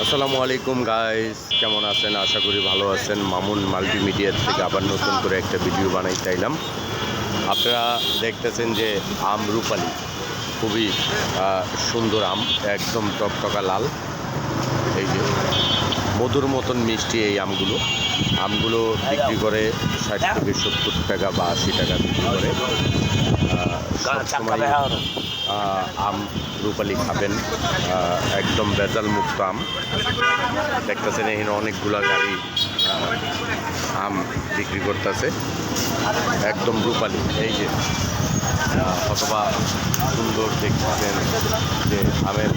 আসসালামু আলাইকুম গাইস, কেমন আছেন? আশা করি ভালো আছেন। মামুন মাল্টিমিডিয়া থেকে আবার নতুন করে একটা ভিডিও বানাই চাইলাম। আপনারা দেখতেছেন যে আম রূপালি, খুবই সুন্দর আম, একদম টকটকা লাল। এই যে মধুর মতন মিষ্টি এই আমগুলো বিক্রি করে 60 থেকে 70 টাকা বা 80 টাকা বিক্রি করে। সবসময় আম রূপালি খাবেন, একদম ভেজাল মুক্ত আম। দেখতেছেন এখানে অনেকগুলা গাড়ি আম বিক্রি করতেছে, একদম রূপালি। এই যে অথবা সুন্দর দেখতেছেন যে আমের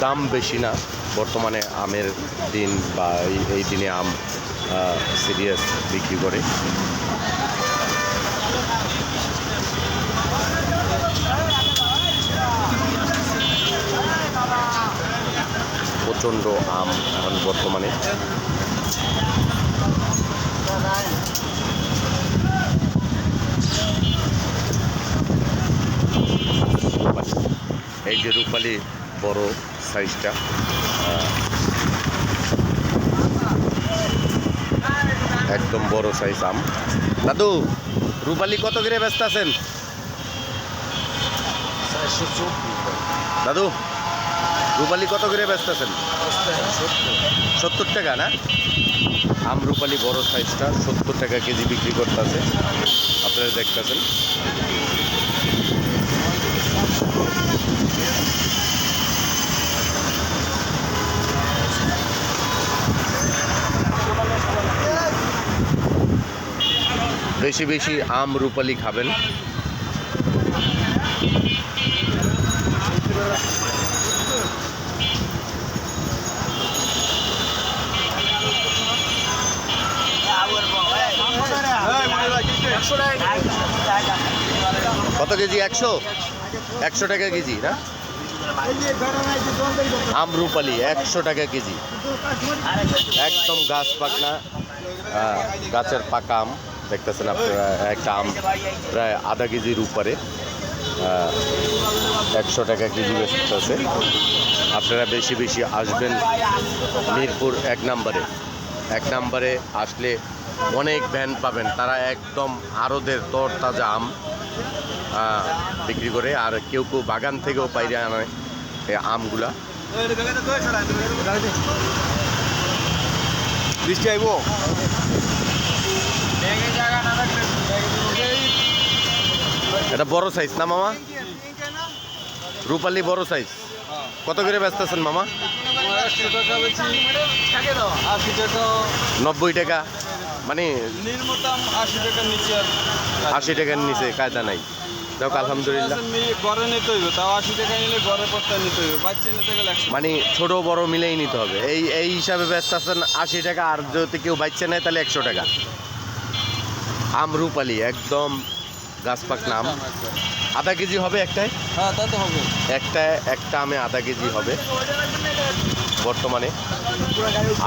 দাম বেশি না বর্তমানে। আমের দিন বা এই দিনে আম সিরিয়াস বিক্রি করে। প্রচণ্ড আম এখন বর্তমানে। এই যে রূপালি বড় সাইজটা, একদম বড় সাইজ আম। দাদু, রূপালি কত করে ব্যস্ত আছেন? দাদু, রূপালি কত করে ব্যস্ত আছেন? 70 টাকা না? আম রূপালি বড় সাইজটা 70 টাকা কেজি বিক্রি করতেছে, আপনারা দেখতেছেন। বেশি বেশি আম রূপালি খাবেন। কত কেজি? 100 টাকা কেজি না? আম রূপালি 100 টাকা কেজি, একদম গাছ পাকনা, গাছের পাকা আম। দেখতেছেন আপনারা, একটা আম প্রায় আধা কেজির উপরে, 100 টাকা কেজি বেচতেছে। আপনারা বেশি বেশি আসবেন মিরপুর 1 নম্বরে আসলে অনেক ভ্যান পাবেন। তারা একদম আড়তের তরতাজা আম বিক্রি করে, আর কেউ কেউ বাগান থেকেও পাইরে আনে এই আমগুলা। বৃষ্টি আইব, এটা বড় সাইজ না মামা? রূপালি বড় সাইজ কত করে ব্যস্ত আছেন মামা? 90 টাকা, মানে 80 টাকার নিচে কায়দা নাই। যাক আলহামদুলিল্লাহ, মানে ছোট বড় মিলেই নিতে হবে। এই হিসাবে ব্যস্ত আছেন 80 টাকা, আর যদি কেউ বাচ্চা নেয় তাহলে 100 টাকা। আম রূপালি একদম গাছ পাকনা আম। আধা কেজি হবে একটাই? হ্যাঁ, তা তো হবে। একটা আমে আধা কেজি হবে বর্তমানে।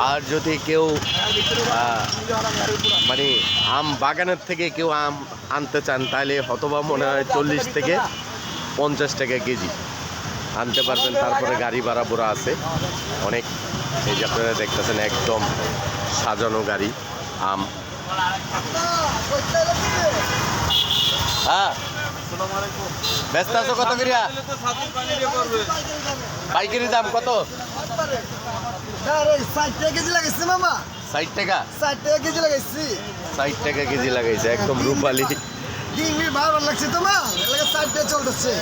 আর যদি কেউ মানে আম বাগানের থেকে কেউ আম আনতে চান, তাহলে হয়তোবা মনে হয় 40 থেকে 50 টাকা কেজি আনতে পারবেন। তারপরে গাড়ি ভাড়া বোড়া আছে অনেক। এই যে আপনারা দেখতেছেন একদম সাজানো গাড়ি আম। হ্যাঁ, ব্যস্ত আছো কত করিয়া? পাইকারি দাম কত? 60 টাকা কেজি লাগাইছে মামা। 60 টাকা? 60 টাকা কেজি লাগাইছি। 60 টাকা কেজি লাগাইছে, একদম রূপালি। ডিঙ্গি ভালো লাগছে তোমার? এলাকা 60 টাকা চলতেছে।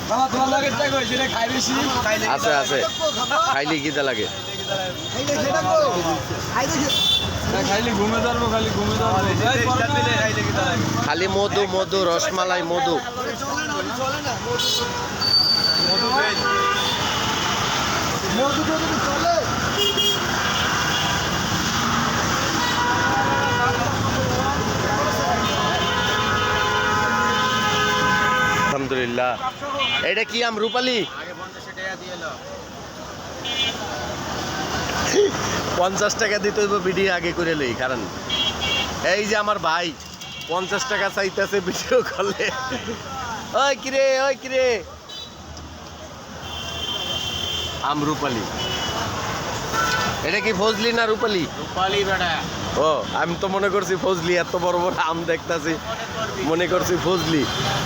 মামা তোমার লাগে টাকা হইছে রে, খাই বেশি। আছে আছে, খাইলে কিটা লাগে? খাইলে ঘুমে যাবো, খালি ঘুমে যাবো। খালি মধু মধু, রসমালাই মধু। আলহামদুলিল্লাহ। এটা কি আম রূপালি? 50 টাকা দিতে হইব, ভিডিও আগে করে লই। কারণ এই যে আমার ভাই 50 টাকা চাইতেছে ভিডিও করলে। ওই কিরে আম রূপালি, এটা কি ফজলি না রূপালি? রূপালি বেটা। ও আমি তো মনে করছি ফজলি, এত বড় বড় আম দেখতাছি মনে করছি ফজলি,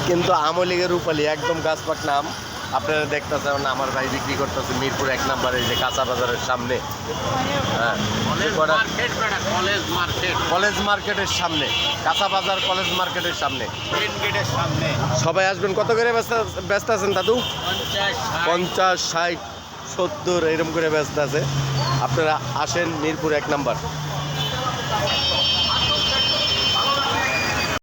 কিন্তু আমলিগে রূপালি, একদম গাছ পাকনা আম। আপনারা দেখতেছেন আমার ভাই বিক্রি করতেছে মিরপুর 1 নম্বরে, যে কাঁচা বাজারের সামনে। হ্যাঁ, কলেজ মার্কেট বেটা, কলেজ মার্কেট। কলেজ মার্কেটের সামনে, কাঁচা বাজার কলেজ মার্কেটের সামনে। মেন গেটের সামনে। সবাই আসবেন। কত করে ব্যস্ত আছেন দাদু? 50 50, 60, 70 এরকম করে ব্যস্ত আছে। আপনারা আসেন মিরপুর 1 নম্বর।